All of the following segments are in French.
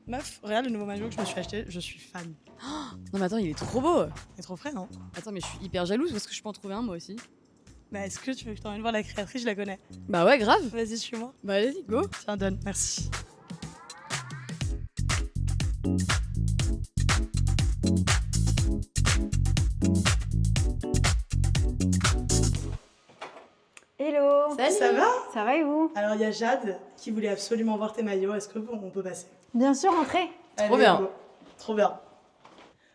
Meuf, regarde le nouveau maillot que je me suis acheté, je suis fan. Non mais attends, il est trop beau. Il est trop frais, non? Attends, mais je suis hyper jalouse parce que je peux en trouver un moi aussi. Bah, est-ce que tu veux que je t'emmène voir la créatrice? Je la connais. Bah ouais, grave. Vas-y, suis-moi. Bah vas-y, go. Tiens, donne, merci. Hello. Salut. Ça va? Ça va et vous? Alors, il y a Jade qui voulait absolument voir tes maillots. Est-ce que on peut passer? Bien sûr, entrez. Trop Allez, bien. go. Trop bien.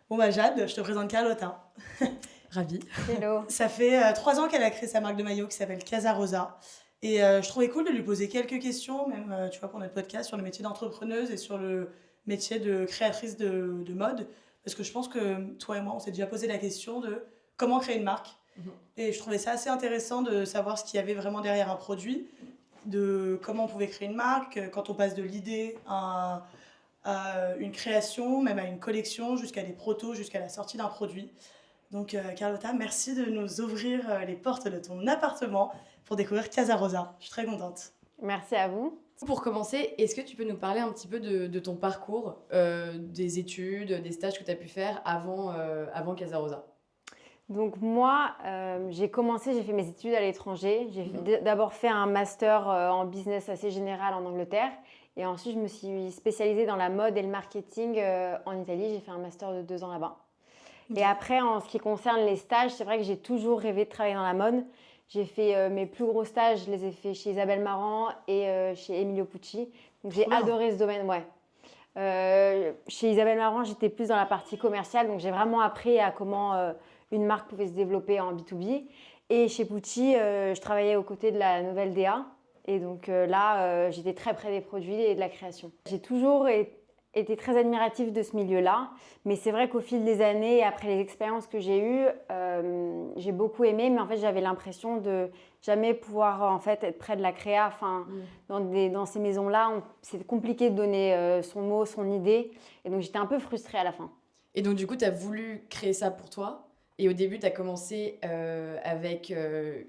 Bon, bah, Jade, je te présente Carlotta. Ravie. Hello. Ça fait 3 ans qu'elle a créé sa marque de maillots qui s'appelle Casa Rosa. Et je trouvais cool de lui poser quelques questions, même tu vois, pour notre podcast, sur le métier d'entrepreneuse et sur le métier de créatrice de mode. Parce que je pense que toi et moi, on s'est déjà posé la question de comment créer une marque. Et je trouvais ça assez intéressant de savoir ce qu'il y avait vraiment derrière un produit, de comment on pouvait créer une marque, quand on passe de l'idée à une création, même à une collection, jusqu'à des protos, jusqu'à la sortie d'un produit. Donc Carlotta, merci de nous ouvrir les portes de ton appartement pour découvrir Casa Rosa. Je suis très contente. Merci à vous. Pour commencer, est-ce que tu peux nous parler un petit peu de ton parcours, des études, des stages que tu as pu faire avant Casa Rosa? Donc moi, j'ai fait mes études à l'étranger. J'ai d'abord fait un master en business assez général en Angleterre. Et ensuite, je me suis spécialisée dans la mode et le marketing en Italie. J'ai fait un master de 2 ans là-bas. Et après, en ce qui concerne les stages, c'est vrai que j'ai toujours rêvé de travailler dans la mode. J'ai fait mes plus gros stages, je les ai fait chez Isabelle Marant et chez Emilio Pucci. Donc j'ai Trop bien. adoré ce domaine, ouais. Chez Isabelle Marant, j'étais plus dans la partie commerciale, donc j'ai vraiment appris à comment une marque pouvait se développer en B2B. Et chez Pucci, je travaillais aux côtés de la nouvelle DA. Et donc là, j'étais très près des produits et de la création. J'ai toujours été très admirative de ce milieu-là. Mais c'est vrai qu'au fil des années, après les expériences que j'ai eues, j'ai beaucoup aimé. Mais en fait, j'avais l'impression de jamais pouvoir en fait, être près de la créa. Enfin, dans ces maisons-là, c'est compliqué de donner son mot, son idée. Et donc, j'étais un peu frustrée à la fin. Et donc du coup, tu as voulu créer ça pour toi. Et au début, tu as commencé avec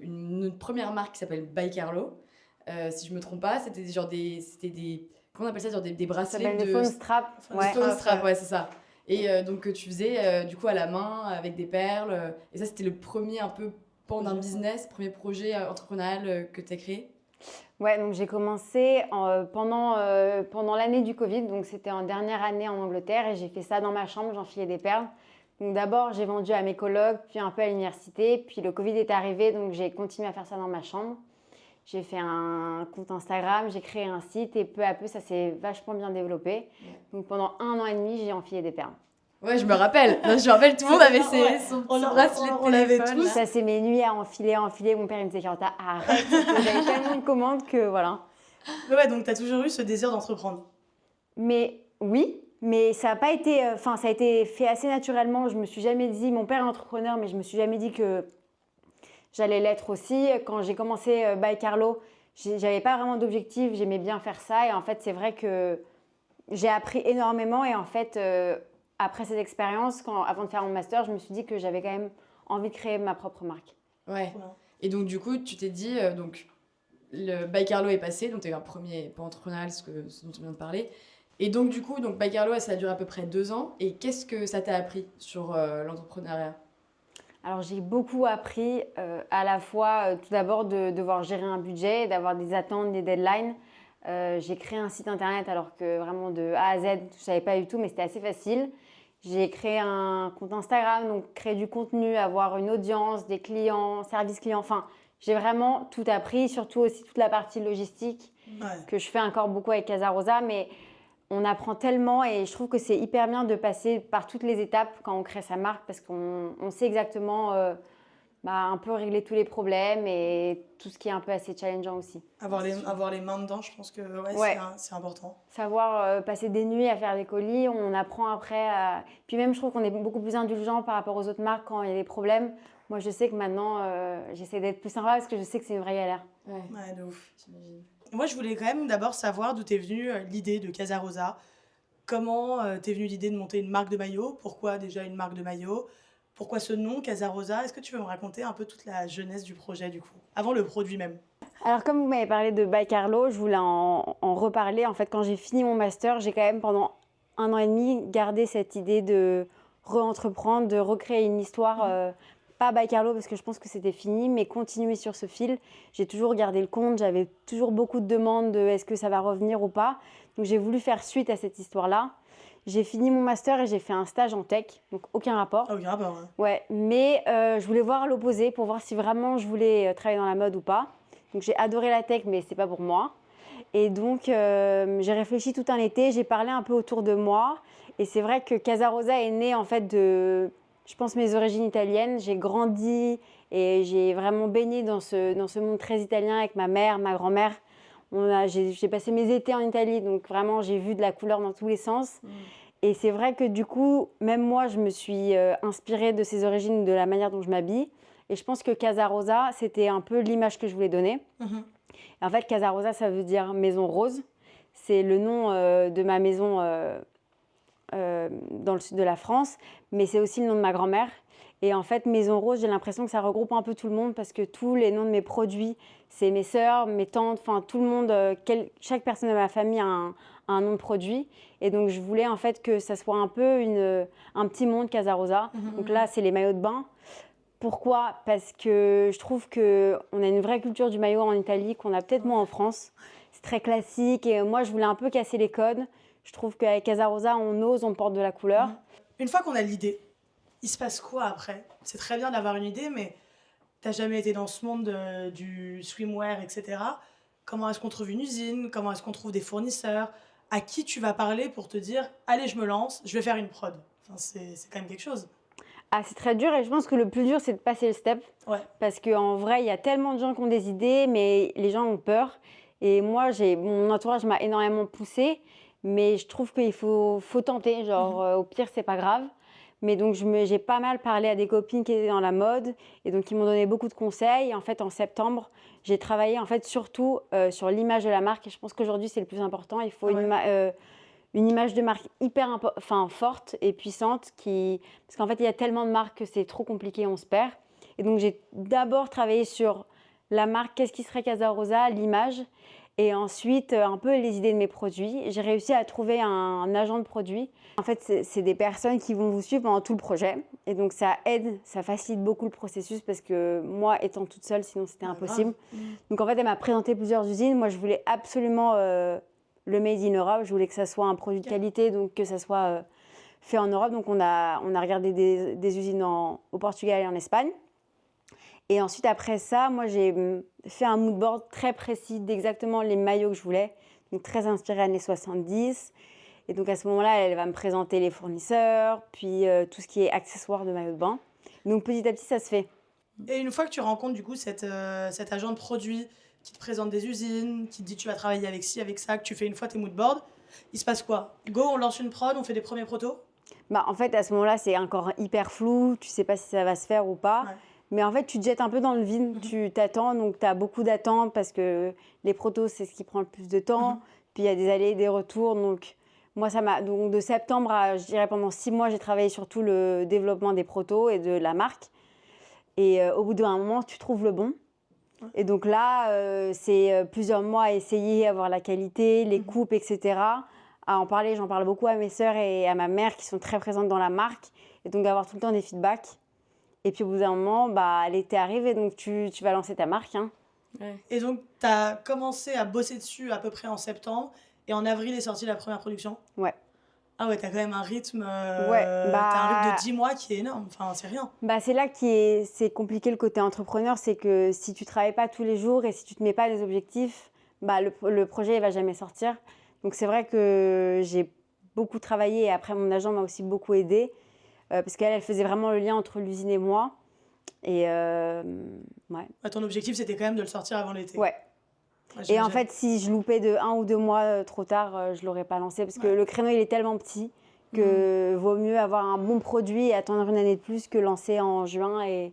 une première marque qui s'appelle By Carlo. Si je me trompe pas, c'était des comment on appelle ça, genre des Ça bracelets s'appelle des phone straps. Phone Ouais. phone strap, ouais, c'est ça. Et donc tu faisais du coup à la main avec des perles. Et ça, c'était le premier un peu pan d'un business, premier projet entrepreneurial que tu as créé. Ouais, donc j'ai commencé pendant l'année du Covid, donc c'était en dernière année en Angleterre et j'ai fait ça dans ma chambre, j'enfilais des perles. Donc d'abord j'ai vendu à mes colocs, puis un peu à l'université, puis le Covid est arrivé, donc j'ai continué à faire ça dans ma chambre. J'ai fait un compte Instagram, j'ai créé un site et peu à peu ça s'est vachement bien développé. Donc pendant 1 an et demi j'ai enfilé des perles. Ouais, je me rappelle. Non, je me rappelle, tout le monde avait Ouais. son On petit l'a- bracelet de on l'avait téléphone, tous. là. Ça c'est mes nuits à enfiler. Mon père il me disait Carlotta arrête, j'avais tellement de commandes que voilà. Ouais, donc tu as toujours eu ce désir d'entreprendre. Mais oui, mais ça a pas été, ça a été fait assez naturellement. Je me suis jamais dit, mon père est entrepreneur, mais je me suis jamais dit que j'allais l'être aussi. Quand j'ai commencé By Carlo, j'avais pas vraiment d'objectif, j'aimais bien faire ça. Et en fait, c'est vrai que j'ai appris énormément. Et en fait, après cette expérience, avant de faire mon master, je me suis dit que j'avais quand même envie de créer ma propre marque. Ouais. Voilà. Et donc, du coup, tu t'es dit, donc, le By Carlo est passé, donc tu as eu un premier pas entrepreneurial, ce dont on vient de parler. Et donc, du coup, By Carlo, ça a duré à peu près 2 ans. Et qu'est-ce que ça t'a appris sur l'entrepreneuriat? Alors j'ai beaucoup appris à la fois tout d'abord de devoir gérer un budget, d'avoir des attentes, des deadlines. J'ai créé un site internet alors que vraiment de A à Z, je ne savais pas du tout, mais c'était assez facile. J'ai créé un compte Instagram, donc créer du contenu, avoir une audience, des clients, service client. Enfin, j'ai vraiment tout appris, surtout aussi toute la partie logistique Ouais. que je fais encore beaucoup avec Casa Rosa, mais on apprend tellement et je trouve que c'est hyper bien de passer par toutes les étapes quand on crée sa marque parce qu'on sait exactement un peu régler tous les problèmes et tout ce qui est un peu assez challengeant aussi. Avoir les mains dedans, je pense que ouais, Ouais. c'est important. Savoir passer des nuits à faire des colis, on apprend après à... Puis même je trouve qu'on est beaucoup plus indulgent par rapport aux autres marques quand il y a des problèmes. Moi je sais que maintenant j'essaie d'être plus sympa parce que je sais que c'est une vraie galère. Ouais, Ouais, de ouf. j'imagine. Moi, je voulais quand même d'abord savoir d'où t'es venue l'idée de Casa Rosa. Comment t'es venue l'idée de monter une marque de maillot? Pourquoi déjà une marque de maillot? Pourquoi ce nom, Casa Rosa? Est-ce que tu veux me raconter un peu toute la jeunesse du projet, du coup? Avant le produit même. Alors comme vous m'avez parlé de By Carlo, je voulais en reparler. En fait, quand j'ai fini mon master, j'ai quand même pendant 1 an et demi gardé cette idée de re-entreprendre, de recréer une histoire, pas by Carlo parce que je pense que c'était fini, mais continuer sur ce fil. J'ai toujours gardé le compte, j'avais toujours beaucoup de demandes de est-ce que ça va revenir ou pas. Donc j'ai voulu faire suite à cette histoire-là. J'ai fini mon master et j'ai fait un stage en tech, donc aucun rapport. Ah oui, ah bah ouais. Ouais, mais je voulais voir l'opposé pour voir si vraiment je voulais travailler dans la mode ou pas. Donc j'ai adoré la tech, mais c'est pas pour moi. Et donc j'ai réfléchi tout un été, j'ai parlé un peu autour de moi. Et c'est vrai que Casa Rosa est née en fait de, je pense, mes origines italiennes. J'ai grandi et j'ai vraiment baigné dans ce monde très italien avec ma mère, ma grand-mère. J'ai passé mes étés en Italie, donc vraiment j'ai vu de la couleur dans tous les sens. Et c'est vrai que du coup, même moi, je me suis inspirée de ces origines, de la manière dont je m'habille. Et je pense que Casa Rosa, c'était un peu l'image que je voulais donner. En fait, Casa Rosa, ça veut dire maison rose. C'est le nom de ma maison dans le sud de la France, mais c'est aussi le nom de ma grand-mère. Et en fait, Maison Rose, j'ai l'impression que ça regroupe un peu tout le monde parce que tous les noms de mes produits, c'est mes sœurs, mes tantes, enfin tout le monde, chaque personne de ma famille a un nom de produit. Et donc, je voulais en fait que ça soit un peu un petit monde Casa Rosa. Donc là, c'est les maillots de bain. Pourquoi ? Parce que je trouve qu'on a une vraie culture du maillot en Italie qu'on a peut-être moins en France. C'est très classique et moi, je voulais un peu casser les codes. Je trouve qu'avec Casa Rosa, on ose, on porte de la couleur. Une fois qu'on a l'idée, il se passe quoi après ? C'est très bien d'avoir une idée, mais t'as jamais été dans ce monde du swimwear, etc. Comment est-ce qu'on trouve une usine ? Comment est-ce qu'on trouve des fournisseurs ? À qui tu vas parler pour te dire « Allez, je me lance, je vais faire une prod ». Enfin, c'est quand même quelque chose. Ah, c'est très dur et je pense que le plus dur, c'est de passer le step. Ouais. Parce qu'en vrai, il y a tellement de gens qui ont des idées, mais les gens ont peur. Et moi, mon entourage m'a énormément poussée. Mais je trouve qu'il faut tenter, genre au pire, c'est pas grave. Mais donc, j'ai pas mal parlé à des copines qui étaient dans la mode et donc ils m'ont donné beaucoup de conseils. Et en fait, en septembre, j'ai travaillé en fait surtout sur l'image de la marque. Et je pense qu'aujourd'hui, c'est le plus important. Il faut une image de marque hyper forte et puissante parce qu'en fait, il y a tellement de marques que c'est trop compliqué, on se perd. Et donc, j'ai d'abord travaillé sur la marque, qu'est-ce qui serait Casa Rosa, l'image. Et ensuite, un peu les idées de mes produits. J'ai réussi à trouver un agent de produit. En fait, c'est des personnes qui vont vous suivre pendant tout le projet. Et donc, ça aide, ça facilite beaucoup le processus parce que moi, étant toute seule, sinon c'était impossible. Donc, en fait, elle m'a présenté plusieurs usines. Moi, je voulais absolument le Made in Europe. Je voulais que ça soit un produit de qualité, donc que ça soit fait en Europe. Donc, on a regardé des usines au Portugal et en Espagne. Et ensuite, après ça, moi, j'ai fait un mood board très précis d'exactement les maillots que je voulais, donc très inspiré années 70. Et donc, à ce moment-là, elle va me présenter les fournisseurs, puis tout ce qui est accessoires de maillots de bain. Donc, petit à petit, ça se fait. Et une fois que tu rencontres, du coup, cet agent de produit qui te présente des usines, qui te dit tu vas travailler avec ci, avec ça, que tu fais une fois tes mood boards, il se passe quoi ? Go, on lance une prod, on fait des premiers protos ? Bah, en fait, à ce moment-là, c'est encore hyper flou. Tu sais pas si ça va se faire ou pas. Ouais. Mais en fait, tu te jettes un peu dans le vide, tu t'attends, donc tu as beaucoup d'attentes parce que les protos, c'est ce qui prend le plus de temps. Puis il y a des allers et des retours. Donc, moi, donc de septembre à, je dirais, pendant 6 mois, j'ai travaillé sur tout le développement des protos et de la marque. Et au bout d'un moment, tu trouves le bon. Et donc là, c'est plusieurs mois à essayer, à voir la qualité, les coupes, etc. À en parler, j'en parle beaucoup à mes sœurs et à ma mère qui sont très présentes dans la marque. Et donc, avoir tout le temps des feedbacks. Et puis au bout d'un moment, l'été arrive et donc tu vas lancer ta marque. Hein. Ouais. Et donc, tu as commencé à bosser dessus à peu près en septembre et en avril est sortie la première production ? Ouais. Ah ouais, tu as quand même un rythme, t'as un rythme de 10 mois qui est énorme, enfin c'est rien. C'est là c'est compliqué le côté entrepreneur, c'est que si tu travailles pas tous les jours et si tu te mets pas des objectifs, le projet il va jamais sortir. Donc c'est vrai que j'ai beaucoup travaillé et après mon agent m'a aussi beaucoup aidée. Parce qu'elle faisait vraiment le lien entre l'usine et moi. Et ouais. Ton objectif, c'était quand même de le sortir avant l'été. Ouais. Et en fait, si je loupais de 1 ou 2 mois trop tard, je ne l'aurais pas lancé. Parce que le créneau, il est tellement petit que vaut mieux avoir un bon produit et attendre une année de plus que lancer en juin et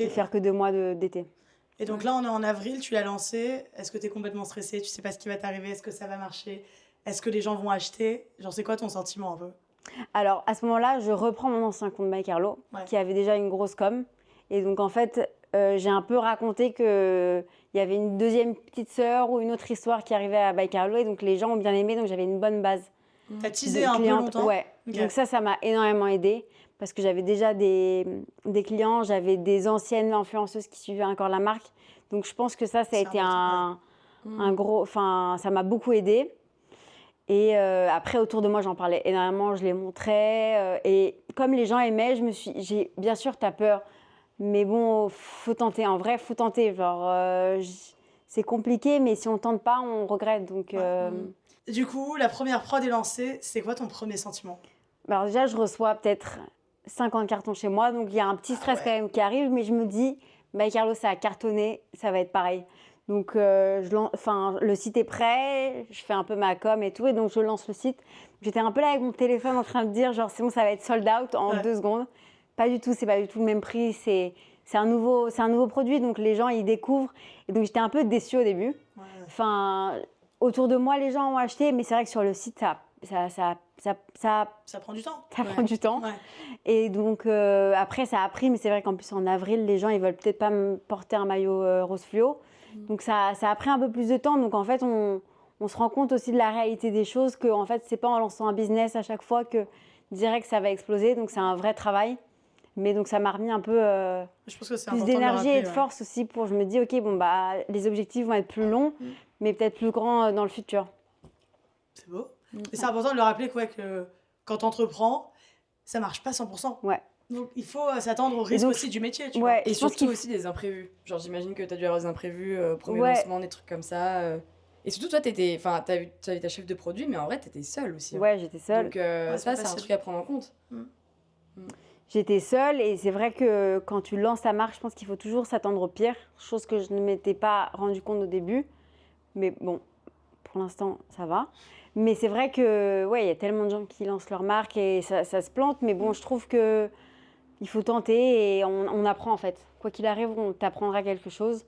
faire que 2 mois d'été. Et donc là, on est en avril, tu l'as lancé. Est-ce que tu es complètement stressée ? Tu sais pas ce qui va t'arriver ? Est-ce que ça va marcher ? Est-ce que les gens vont acheter ? Genre, c'est quoi ton sentiment un peu ? Alors, à ce moment-là, je reprends mon ancien compte by Carlo, qui avait déjà une grosse com. Et donc, en fait, j'ai un peu raconté qu'il y avait une deuxième petite sœur ou une autre histoire qui arrivait à by Carlo. Et donc, les gens ont bien aimé, donc j'avais une bonne base. T'as teasé de un peu clientes. longtemps. Ouais. Ok. Donc ça m'a énormément aidé parce que j'avais déjà des clients, j'avais des anciennes influenceuses qui suivaient encore la marque. Donc je pense que ça a C'est été important, un gros, enfin ça m'a beaucoup aidé. Et après autour de moi j'en parlais énormément, je les montrais et comme les gens aimaient, bien sûr t'as peur, mais bon faut tenter. En vrai faut tenter. Genre c'est compliqué, mais si on tente pas, on regrette. Donc Du coup, la première prod est lancée. C'est quoi ton premier sentiment? alors déjà, je reçois peut-être 50 cartons chez moi, donc il y a un petit stress quand même qui arrive, mais je me dis, bah, Carlo, ça a cartonné, ça va être pareil. Donc le site est prêt, je fais un peu ma com et tout, et donc je lance le site. J'étais un peu là avec mon téléphone en train de dire, genre c'est bon, ça va être sold out en 2 secondes. Pas du tout, c'est pas du tout le même prix, c'est un nouveau produit, donc les gens ils découvrent. Et donc j'étais un peu déçue au début. Ouais. Enfin, autour de moi, les gens ont acheté, mais c'est vrai que sur le site, ça prend du temps. ça prend du temps. Ouais. Et donc, après, ça a pris, mais c'est vrai qu'en plus, en avril, les gens, ils veulent peut-être pas me porter un maillot rose fluo. Donc, ça a pris un peu plus de temps. Donc, en fait, on se rend compte aussi de la réalité des choses, que en fait, c'est pas en lançant un business à chaque fois que direct ça va exploser. Donc, c'est un vrai travail. Mais donc, ça m'a remis un peu Je pense que c'est plus important de le d'énergie et rappeler, de ouais. force aussi pour, je me dis, OK, bon, bah, les objectifs vont être plus longs, mais peut-être plus grands dans le futur. C'est beau. Et c'est important de le rappeler que quand tu entreprends, ça marche pas 100%. Ouais. Donc il faut s'attendre au risque donc, aussi du métier, tu ouais, vois. Et je pense surtout qu'il aussi des imprévus. Genre, j'imagine que t'as dû avoir des imprévus, premier Ouais. lancement, des trucs comme ça. Et surtout, toi, t'avais ta chef de produit, mais en vrai, t'étais seule aussi. Hein. Ouais, j'étais seule. Donc, c'est ça, pas c'est un facile. truc à prendre en compte. J'étais seule et c'est vrai que quand tu lances ta marque, je pense qu'il faut toujours s'attendre au pire, chose que je ne m'étais pas rendu compte au début. Mais bon, pour l'instant, ça va. Mais c'est vrai que ouais, il y a tellement de gens qui lancent leur marque et ça se plante. Mais bon, je trouve que il faut tenter et on apprend en fait. Quoi qu'il arrive, on t'apprendra quelque chose.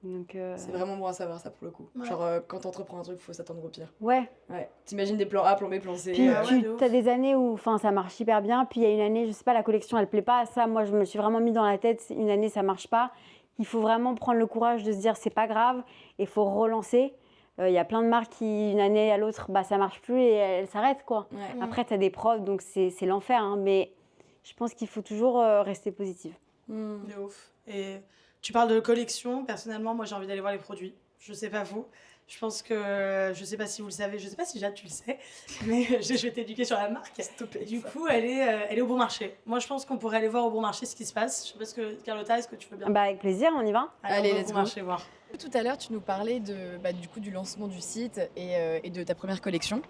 Donc C'est vraiment bon à savoir, ça, pour le coup. Ouais. Genre, quand t'entreprends un truc, faut s'attendre au pire. ouais. Ouais. T'imagines des plans A, plan B, plan C. Puis ouais, de ouf. tu as des années où ça marche hyper bien. Puis il y a une année, je sais pas, la collection elle plaît pas. Ça, moi, je me suis vraiment mis dans la tête, une année ça marche pas. Il faut vraiment prendre le courage de se dire c'est pas grave et il faut relancer. Il y a plein de marques qui, une année à l'autre, bah, ça marche plus et elles s'arrêtent quoi. Ouais. Après, tu as des profs, donc c'est l'enfer. Hein, mais je pense qu'il faut toujours rester positive. De ouf. Et tu parles de collection. Personnellement, moi, j'ai envie d'aller voir les produits. Je sais pas vous. Je pense que, je sais pas si vous le savez, je sais pas si Jade, tu le sais, mais je vais t'éduquer sur la marque. Du coup, elle est au bon marché. Moi, je pense qu'on pourrait aller voir au bon marché ce qui se passe. Je sais pas ce que, Carlotta, est-ce que tu veux bien? Bah, avec plaisir, on y va. Allez, on va au let's bon go. marché voir. Tout à l'heure, tu nous parlais du coup, du lancement du site et de ta première collection.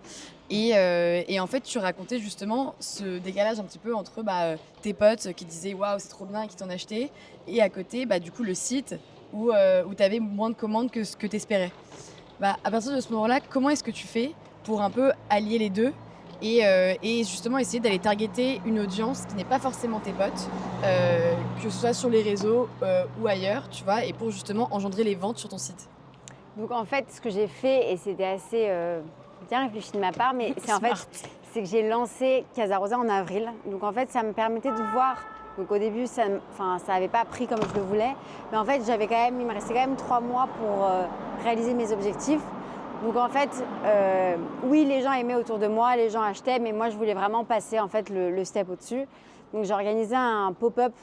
Et en fait, tu racontais justement ce décalage un petit peu entre tes potes qui disaient « Waouh, c'est trop bien » et qui t'en achetaient. Et à côté, du coup, le site où tu avais moins de commandes que ce que tu espérais. À partir de ce moment-là, comment est-ce que tu fais pour un peu allier les deux et justement essayer d'aller targeter une audience qui n'est pas forcément tes potes, que ce soit sur les réseaux ou ailleurs, tu vois, et pour justement engendrer les ventes sur ton site. Donc en fait, ce que j'ai fait, et c'était assez bien réfléchi de ma part, mais c'est que j'ai lancé Casa Rosa en avril. Donc en fait, ça me permettait de voir. Donc au début, ça n'avait pas pris comme je le voulais, mais en fait, il me restait quand même 3 mois pour réaliser mes objectifs. Donc en fait, oui, les gens aimaient autour de moi, les gens achetaient, mais moi, je voulais vraiment passer en fait le step au-dessus. Donc j'ai organisé un pop-up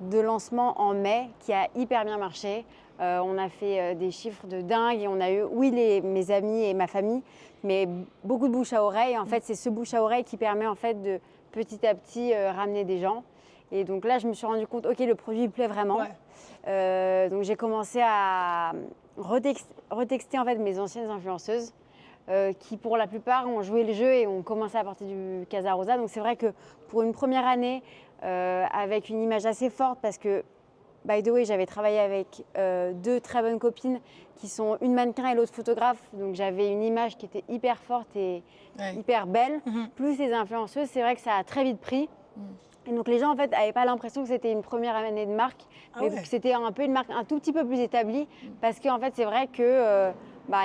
de lancement en mai qui a hyper bien marché. On a fait des chiffres de dingue et on a eu, oui, mes amis et ma famille, mais beaucoup de bouche à oreille. En fait, c'est ce bouche à oreille qui permet en fait de petit à petit ramener des gens. Et donc là, je me suis rendu compte, ok, le produit il plaît vraiment. Ouais. Donc j'ai commencé à retexter en fait mes anciennes influenceuses qui pour la plupart ont joué le jeu et ont commencé à porter du Casa Rosa. Donc c'est vrai que pour une première année, avec une image assez forte, parce que by the way, j'avais travaillé avec 2 très bonnes copines qui sont une mannequin et l'autre photographe. Donc j'avais une image qui était hyper forte et hyper belle. Plus les influenceuses, c'est vrai que ça a très vite pris. Et donc les gens en fait n'avaient pas l'impression que c'était une première année de marque, mais que c'était un peu une marque un tout petit peu plus établie, parce qu'en fait c'est vrai que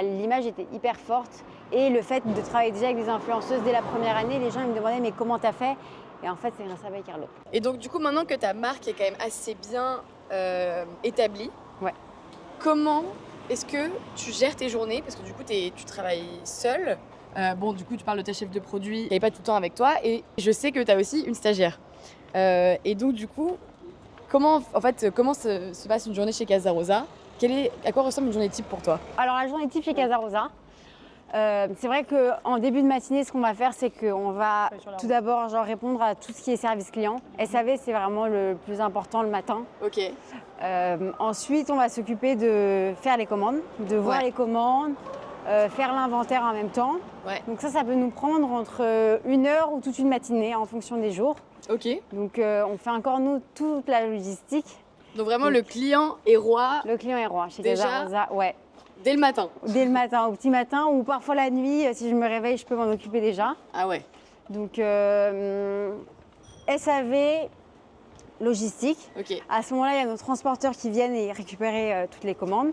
l'image était hyper forte et le fait de travailler déjà avec des influenceuses dès la première année, les gens ils me demandaient mais comment t'as fait? Et en fait c'est grâce à By Carlo. Et donc du coup maintenant que ta marque est quand même assez bien établie, comment est-ce que tu gères tes journées? Parce que du coup tu travailles seule. Bon, du coup, tu parles de ta chef de produit, elle n'est pas tout le temps avec toi. Et je sais que tu as aussi une stagiaire. Et donc, du coup, comment se passe une journée chez Casa Rosa? À quoi ressemble une journée type pour toi? Alors la journée type chez Casa Rosa, c'est vrai qu'en début de matinée, ce qu'on va faire, c'est qu'on va tout d'abord répondre à tout ce qui est service client. SAV, c'est vraiment le plus important le matin. Ok. Ensuite, on va s'occuper de faire les commandes, de voir les commandes, faire l'inventaire en même temps. Ouais. Donc ça peut nous prendre entre 1 heure ou toute une matinée en fonction des jours. Ok. Donc on fait encore nous toute la logistique. Donc vraiment, le client est roi. Le client est roi chez Déjà Casa Rosa, ouais. Dès le matin. Dès le matin, au petit matin, ou parfois la nuit, si je me réveille, je peux m'en occuper déjà. Ah ouais. Donc SAV, logistique. Ok. À ce moment-là, il y a nos transporteurs qui viennent et récupérer toutes les commandes.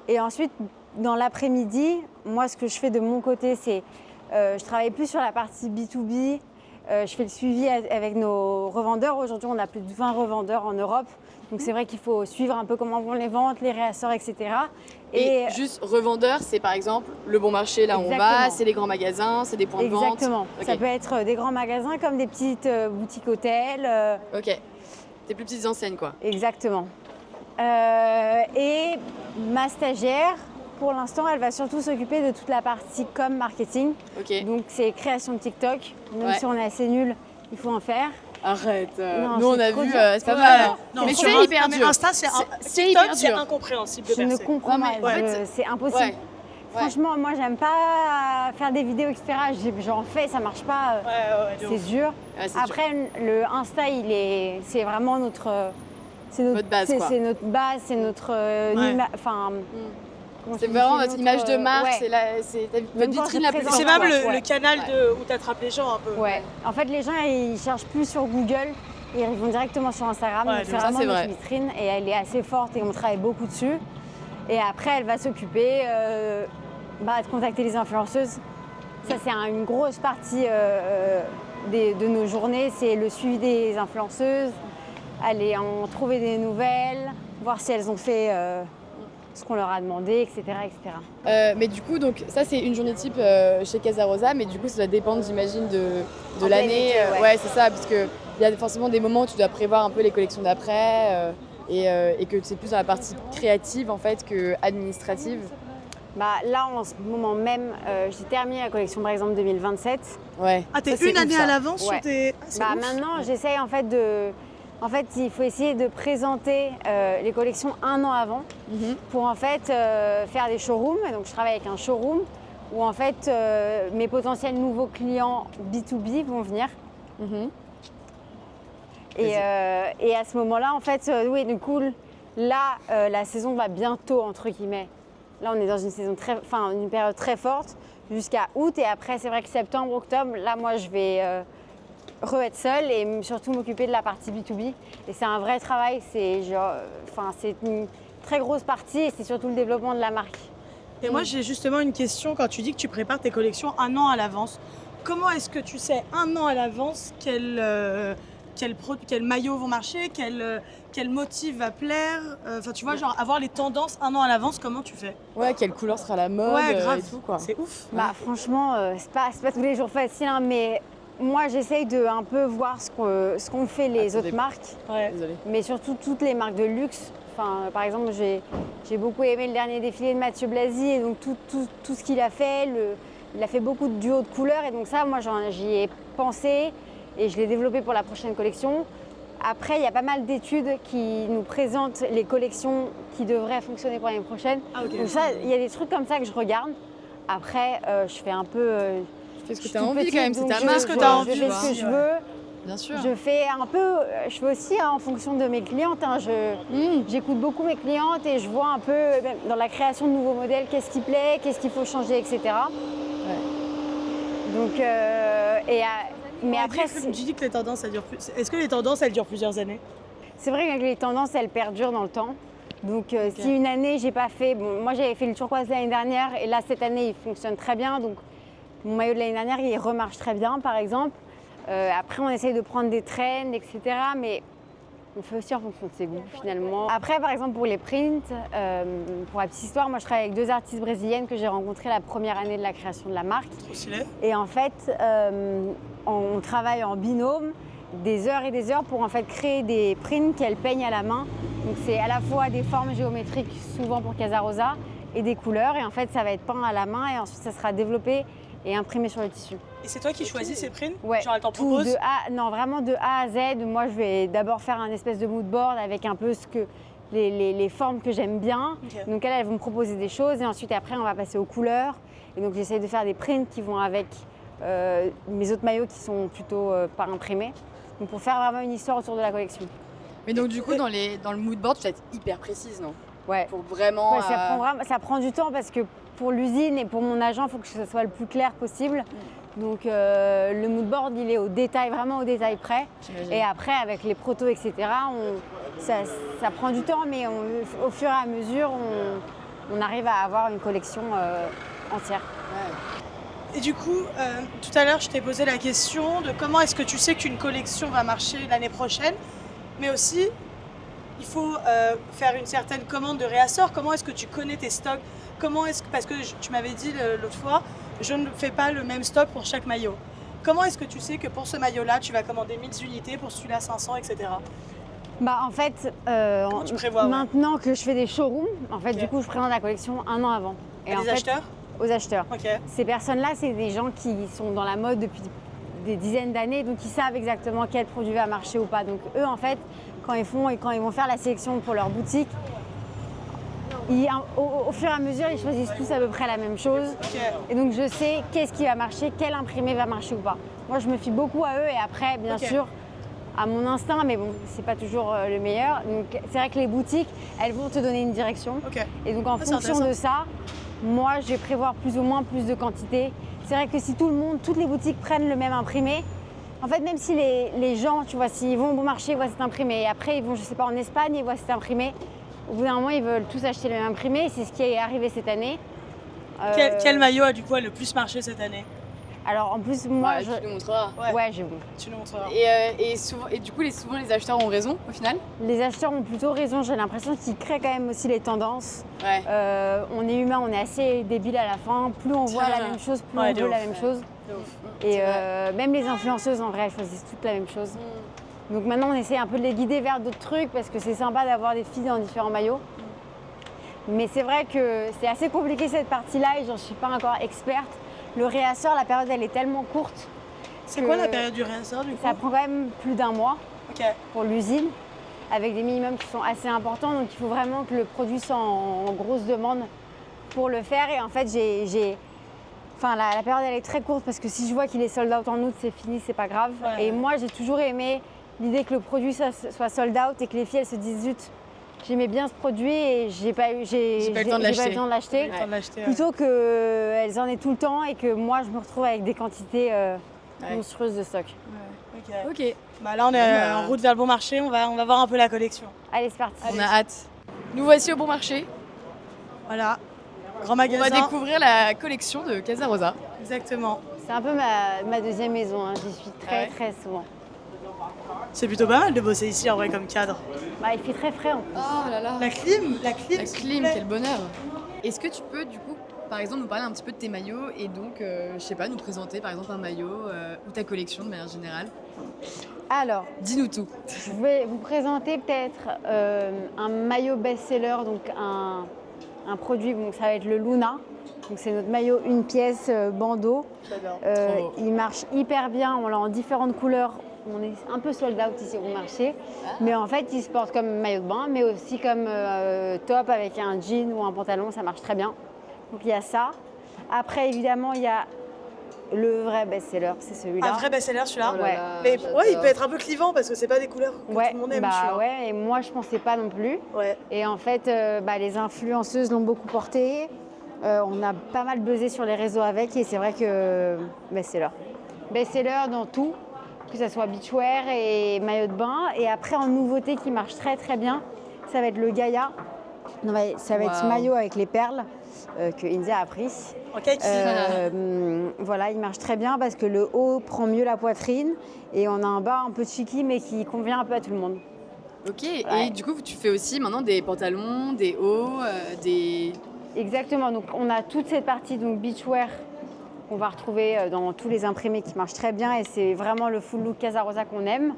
Et ensuite, dans l'après-midi, moi, ce que je fais de mon côté, c'est je travaille plus sur la partie B2B. Je fais le suivi avec nos revendeurs. Aujourd'hui, on a plus de 20 revendeurs en Europe. Donc, c'est vrai qu'il faut suivre un peu comment vont les ventes, les réassorts, etc. Et juste revendeur, c'est par exemple le bon marché, là où on va, c'est les grands magasins, c'est des points de vente. Exactement. Okay. Ça peut être des grands magasins comme des petites boutiques hôtels. Ok. Des plus petites enseignes, quoi. Exactement. Et ma stagiaire, pour l'instant, elle va surtout s'occuper de toute la partie com marketing. Ok. Donc, c'est création de TikTok. Même si on est assez nul, il faut en faire. Arrête. Non, nous, on a trop vu, dur. c'est pas mal. Non, mais sur c'est hyper dur. Insta, c'est hyper TikTok, c'est dur. incompréhensible de Je ne percer. comprends Ouais, pas. mais C'est impossible. Ouais. Franchement, moi, j'aime pas faire des vidéos, etc. J'en fais, ça marche pas. de C'est ouf. dur. Ouais, c'est Après, le Insta, c'est vraiment notre. Votre base, quoi. C'est notre base, c'est notre. Enfin. C'est vraiment votre image de marque, ouais. c'est votre Même quand vitrine je la plus présente- C'est forte. même quoi. le canal où t'attrapes les gens un peu. Ouais. En fait, les gens, ils cherchent plus sur Google, ils vont directement sur Instagram. Ouais, Donc, c'est ça, vraiment c'est notre vrai. vitrine et elle est assez forte et on travaille beaucoup dessus. Et après, elle va s'occuper de contacter les influenceuses. Ça, c'est une grosse partie de nos journées, c'est le suivi des influenceuses, aller en trouver des nouvelles, voir si elles ont fait ce qu'on leur a demandé, etc. etc. Mais du coup, donc ça c'est une journée type chez Casa Rosa, mais du coup ça doit dépendre, j'imagine, de En l'année. plein été, Ouais, c'est ça, parce qu'il y a forcément des moments où tu dois prévoir un peu les collections d'après et que c'est plus dans la partie créative en fait que administrative. Là, en ce moment même, j'ai terminé la collection par exemple 2027. Ouais. Ah, t'es Ça, c'est une année ouf, ça. à l'avance Ouais. sur tes. Ah, c'est ouf. Maintenant, j'essaye en fait En fait, il faut essayer de présenter les collections 1 an avant pour en fait faire des showrooms. Et donc, je travaille avec un showroom où en fait mes potentiels nouveaux clients B2B vont venir. Et à ce moment-là, en fait, oui, du coup, là, la saison va bientôt, entre guillemets. Là, on est dans une saison une période très forte jusqu'à août. Et après, c'est vrai que septembre, octobre, là, moi, je vais être seule et surtout m'occuper de la partie B2B. Et c'est un vrai travail. C'est une très grosse partie et c'est surtout le développement de la marque. Et moi, j'ai justement une question. Quand tu dis que tu prépares tes collections 1 an à l'avance, comment est-ce que tu sais 1 an à l'avance quels maillots vont marcher, quel motif va plaire? Enfin, tu vois, genre avoir les tendances 1 an à l'avance, comment tu fais? Ouais, quelle couleur sera la mode grave. et tout quoi. C'est ouf. Franchement, c'est pas tous les jours facile, hein, mais moi, j'essaye de un peu voir ce qu'ont fait les autres marques, Désolée. mais surtout toutes les marques de luxe. Enfin, par exemple, j'ai beaucoup aimé le dernier défilé de Mathieu Blasi et donc tout ce qu'il a fait. Il a fait beaucoup de duos de couleurs et donc ça, moi, j'y ai pensé et je l'ai développé pour la prochaine collection. Après, il y a pas mal d'études qui nous présentent les collections qui devraient fonctionner pour l'année prochaine. Donc ça, il y a des trucs comme ça que je regarde. Après, je fais un peu... Tu fais ce que je tu as suis envie toute quand même, petite, c'est ta donc marque. ce que quoi, t'as envie, Je fais ce que je veux. Bien sûr. Je fais aussi en fonction de mes clientes. J'écoute beaucoup mes clientes et je vois un peu même dans la création de nouveaux modèles qu'est-ce qui plaît, qu'est-ce qu'il faut changer, etc. Donc, mais après, tu dis que les tendances, elles durent plus. Est-ce que les tendances, elles durent plusieurs années? c'est vrai que les tendances, elles perdurent dans le temps. Donc, si une année, j'ai pas fait... Bon, moi, j'avais fait le turquoise l'année dernière et là, cette année, il fonctionne très bien. Donc, mon maillot de l'année dernière, il remarche très bien, par exemple. Après, on essaye de prendre des trends, etc. Mais On fait aussi en fonction de ses goûts finalement. Après, par exemple, pour les prints, pour la petite histoire, moi je travaille avec 2 artistes brésiliennes que j'ai rencontrées la première année de la création de la marque. Trop stylé. Et en fait, on travaille en binôme des heures et des heures pour en fait créer des prints qu'elles peignent à la main. Donc c'est à la fois des formes géométriques, souvent pour Casa Rosa, et des couleurs. Et en fait, ça va être peint à la main et ensuite ça sera développé et imprimé sur le tissu. Et c'est toi qui choisis ces prints? Ouais, Genre, elle t'en tout propose? non, vraiment de A à Z. Moi, je vais d'abord faire un espèce de mood board avec un peu les formes que j'aime bien. Ok. Donc elles vont me proposer des choses et ensuite après on va passer aux couleurs. Et donc j'essaie de faire des prints qui vont avec mes autres maillots qui sont plutôt pas imprimés. Donc pour faire vraiment une histoire autour de la collection. Mais donc, du coup, dans le mood board, tu vas être hyper précise, non? Ouais. Pour vraiment. Ouais, ça prend du temps parce que pour l'usine et pour mon agent, il faut que ça soit le plus clair possible. Donc le mood board, il est au détail, vraiment au détail près. J'imagine. Et après, avec les protos, etc., ça prend du temps, mais au fur et à mesure, on arrive à avoir une collection entière. Ouais. Et du coup, tout à l'heure, je t'ai posé la question de comment est-ce que tu sais qu'une collection va marcher l'année prochaine, mais aussi, il faut faire une certaine commande de réassort. Comment est-ce que tu connais tes stocks? Parce que tu m'avais dit l'autre fois, je ne fais pas le même stock pour chaque maillot. Comment est-ce que tu sais que pour ce maillot-là, tu vas commander 1000 unités, pour celui-là 500, etc. Bah, en fait, Comment tu prévois, ouais. maintenant que je fais des showrooms, en fait, Ok. du coup, je présente la collection un an avant. Et en les fait, acheteurs? aux acheteurs. Ok. Ces personnes-là, c'est des gens qui sont dans la mode depuis des dizaines d'années, donc ils savent exactement quel produit va marcher ou pas. Donc eux, en fait, quand ils vont faire la sélection pour leur boutique, au fur et à mesure, ils choisissent tous à peu près la même chose. Ok. Et donc je sais qu'est-ce qui va marcher, quel imprimé va marcher ou pas. Moi, je me fie beaucoup à eux et après, bien Ok. sûr, à mon instinct, mais bon, c'est pas toujours le meilleur. Donc c'est vrai que les boutiques, elles vont te donner une direction. Ok. Et donc en c'est fonction intéressant. de ça, moi, je vais prévoir plus ou moins plus de quantité. C'est vrai que si toutes les boutiques prennent le même imprimé, en fait, même si les gens, tu vois, s'ils vont au bon marché, ils voient cet imprimé, et après ils vont, je sais pas, en Espagne, ils voient cet imprimé, au bout d'un moment, ils veulent tous acheter le même imprimé. C'est ce qui est arrivé cette année. Quel maillot a du coup le plus marché cette année? Alors en plus, moi, Ouais, tu nous montreras. ouais, j'ai bon. Tu nous montreras. Et du coup, souvent, les acheteurs ont raison, au final. Les acheteurs ont plutôt raison. J'ai l'impression qu'ils créent quand même aussi les tendances. Ouais. On est humain, on est assez débile à la fin. Plus on voit la même chose, plus Ouais, on de veut la ouf. même chose. De ouf. Et C'est vrai. même les influenceuses, en vrai, elles choisissent toutes la même chose. Donc maintenant, on essaie un peu de les guider vers d'autres trucs parce que c'est sympa d'avoir des filles dans différents maillots. Mais c'est vrai que c'est assez compliqué cette partie-là et j'en suis pas encore experte. Le réassort, la période, elle est tellement courte. C'est que quoi la période du réassort du coup? Ça prend quand même plus d'un mois Ok. pour l'usine, avec des minimums qui sont assez importants. Donc il faut vraiment que le produit soit en grosse demande pour le faire. Et en fait, la période, elle est très courte parce que si je vois qu'il est sold out en août, c'est fini, c'est pas grave. Ouais. Et moi, j'ai toujours aimé l'idée que le produit soit sold out et que les filles, elles se disent zut, j'aimais bien ce produit et j'ai pas eu le temps de j'ai pas eu l'acheter. le temps de l'acheter. J'ai le temps de l'acheter, ouais. Plutôt qu'elles en aient tout le temps et que moi, je me retrouve avec des quantités monstrueuses de stock. Ok. Ok, Bah là, on est Bah. en route vers le bon marché. On va voir un peu la collection. Allez, c'est parti. on a hâte. Nous voici au bon marché. Voilà. Grand On magasin. va découvrir la collection de Casa Rosa. Exactement. C'est un peu ma deuxième maison, hein. J'y suis très Ouais. très souvent. C'est plutôt pas mal de bosser ici en vrai comme cadre. Bah, il fait très frais en plus. Oh là là. La clim, La s'il vous clim, plaît. quel bonheur. Est-ce que tu peux du coup, par exemple, nous parler un petit peu de tes maillots et donc, je sais pas, nous présenter par exemple un maillot ou ta collection de manière générale? Alors, Dis-nous tout. je vais vous présenter peut-être un maillot best-seller, donc un produit, donc ça va être le Luna. Donc c'est notre maillot une pièce bandeau. J'adore. Trop beau. Il marche hyper bien, on l'a en différentes couleurs. On est un peu sold out ici au marché, mais en fait il se porte comme maillot de bain, mais aussi comme top avec un jean ou un pantalon, ça marche très bien. Donc il y a ça. Après évidemment il y a le vrai best-seller, c'est celui-là. Un vrai best-seller celui-là. Oh là Ouais. là, Mais j'adore. ouais, il peut être un peu clivant parce que c'est pas des couleurs que Ouais, tout le monde aime. bah tu vois. ouais, et moi je pensais pas non plus. Ouais. Et en fait, les influenceuses l'ont beaucoup porté. On a pas mal buzzé sur les réseaux avec et c'est vrai que best-seller. Best-seller dans tout, que ce soit beachwear et maillot de bain. Et après, en nouveauté qui marche très très bien, ça va être le Gaïa. Non, ça va être ce Waouh. maillot avec les perles que India a pris. En kaki. Voilà, il marche très bien parce que le haut prend mieux la poitrine et on a un bas un peu cheeky mais qui convient un peu à tout le monde. Ok, Ouais. et du coup, tu fais aussi maintenant des pantalons, des hauts, des... Exactement, donc on a toute cette partie donc beachwear qu'on va retrouver dans tous les imprimés qui marchent très bien et c'est vraiment le full look Casa Rosa qu'on aime.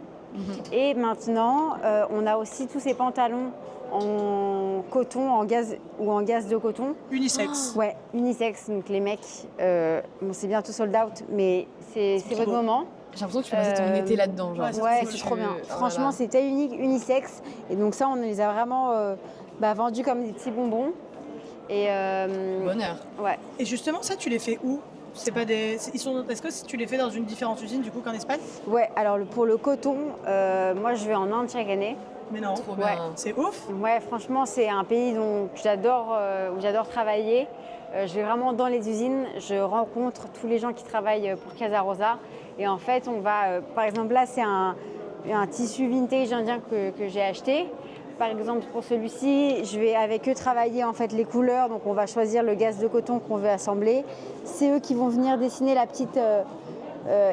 Et maintenant, on a aussi tous ces pantalons en coton, en gaz ou en gaz de coton. Unisexe. Ouais, unisex, donc les mecs, bon, c'est bientôt sold out, mais c'est trop votre beau. moment. J'ai l'impression que tu passais ton été là-dedans, genre. ouais, Ouais, c'est c'est cool. trop bien. Oh là Franchement, là. c'était unique, unisex. Et donc ça, on les a vraiment vendus comme des petits bonbons. Et Bonheur. ouais. Et justement, ça, tu les fais où? C'est pas des... Est-ce que tu les fais dans une différente usine du coup qu'en Espagne? Ouais, alors pour le coton, moi je vais en Inde chaque année. Mais non. Trop Ouais. bien. C'est ouf. Ouais, franchement, c'est un pays où j'adore travailler. Je vais vraiment dans les usines, je rencontre tous les gens qui travaillent pour Casa Rosa. Et en fait, on va, par exemple, là, c'est un tissu vintage indien que j'ai acheté. Par exemple, pour celui-ci, je vais avec eux travailler en fait les couleurs. Donc, on va choisir le gaz de coton qu'on veut assembler. C'est eux qui vont venir dessiner la petite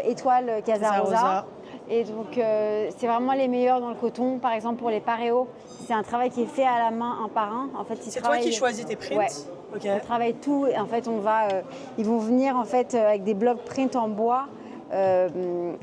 étoile Casa Rosa. Et donc, c'est vraiment les meilleurs dans le coton. Par exemple, pour les paréos, c'est un travail qui est fait à la main, un par un. En fait, C'est toi qui choisis tes prints? Ouais. Ok. On travaille tout. Et en fait, ils vont venir en fait avec des blocs print en bois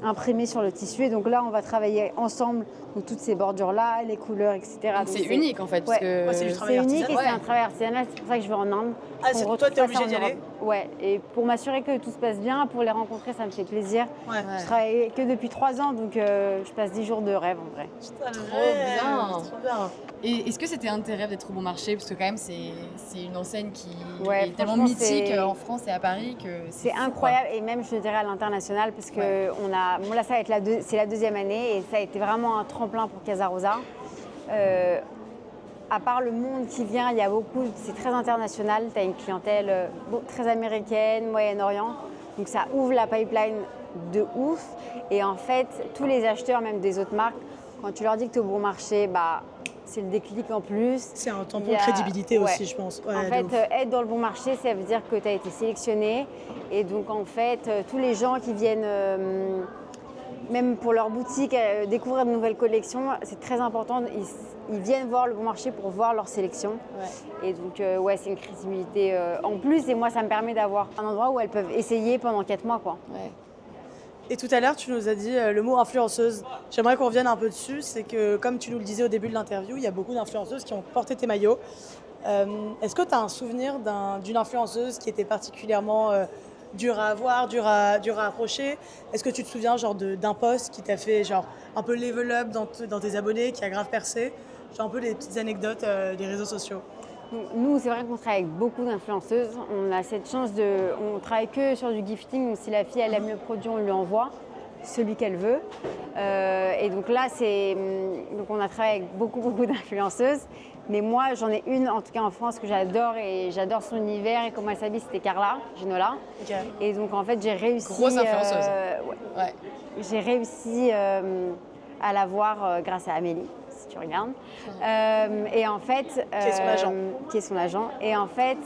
imprimés sur le tissu. Et donc là, on va travailler ensemble donc, toutes ces bordures-là, les couleurs, etc. Donc c'est unique en fait, parce Ouais. que... Ouais, c'est du travail C'est unique et artisanal. c'est un travail artisanal. C'est pour ça que je vais en Inde. Ah, On c'est toi, retrouve t'es pas obligée ça en d'y aller? Europe. Ouais. Et pour m'assurer que tout se passe bien, pour les rencontrer, ça me fait plaisir. Ouais. Je travaille que depuis 3 ans, donc je passe 10 jours de rêve en vrai. Putain, le Trop rêve, bien. Trop bien. Et est-ce que c'était un de tes rêves d'être au Bon Marché? Parce que quand même, c'est une enseigne qui Ouais, est tellement franchement, mythique c'est- en France et à Paris que C'est fou, incroyable et même je dirais à l'international parce que Ouais. on a, bon là ça va être c'est la deuxième année et ça a été vraiment un tremplin pour Casa Rosa. À part le monde qui vient, il y a beaucoup, c'est très international, tu as une clientèle très américaine, Moyen-Orient, donc ça ouvre la pipeline de ouf et en fait tous les acheteurs même des autres marques, quand tu leur dis que tu es au Bon Marché, bah, c'est le déclic en plus. C'est un tampon Il y de a- crédibilité ouais. aussi, je pense. Ouais, En de fait, ouf. être dans le Bon Marché, ça veut dire que tu as été sélectionné. Et donc, en fait, tous les gens qui viennent, même pour leur boutique, découvrir de nouvelles collections, c'est très important. Ils viennent voir le Bon Marché pour voir leur sélection. Ouais. Et donc, ouais, c'est une crédibilité en plus. Et moi, ça me permet d'avoir un endroit où elles peuvent essayer pendant 4 mois, quoi. Ouais. Et tout à l'heure, tu nous as dit le mot influenceuse. J'aimerais qu'on revienne un peu dessus. C'est que, comme tu nous le disais au début de l'interview, il y a beaucoup d'influenceuses qui ont porté tes maillots. Est-ce que tu as un souvenir d'une influenceuse qui était particulièrement dure à avoir, dure à approcher? Est-ce que tu te souviens genre d'un post qui t'a fait genre un peu level up dans tes abonnés, qui a grave percé? Genre un peu les petites anecdotes des réseaux sociaux. Donc, nous, c'est vrai qu'on travaille avec beaucoup d'influenceuses. On a cette chance on travaille que sur du gifting. Donc, si la fille elle aime le produit, on lui envoie celui qu'elle veut. Et donc là, donc on a travaillé avec beaucoup d'influenceuses. Mais moi, j'en ai une, en tout cas en France, que j'adore et j'adore son univers et comment elle s'habille. C'était Carla Ginola. Ok. Et donc en fait, j'ai réussi. Grosse influenceuse. Ouais. Ouais. J'ai réussi à la voir grâce à Amélie, si tu regardes. Et en fait, Qui est son agent. Qui est son agent. Et en fait,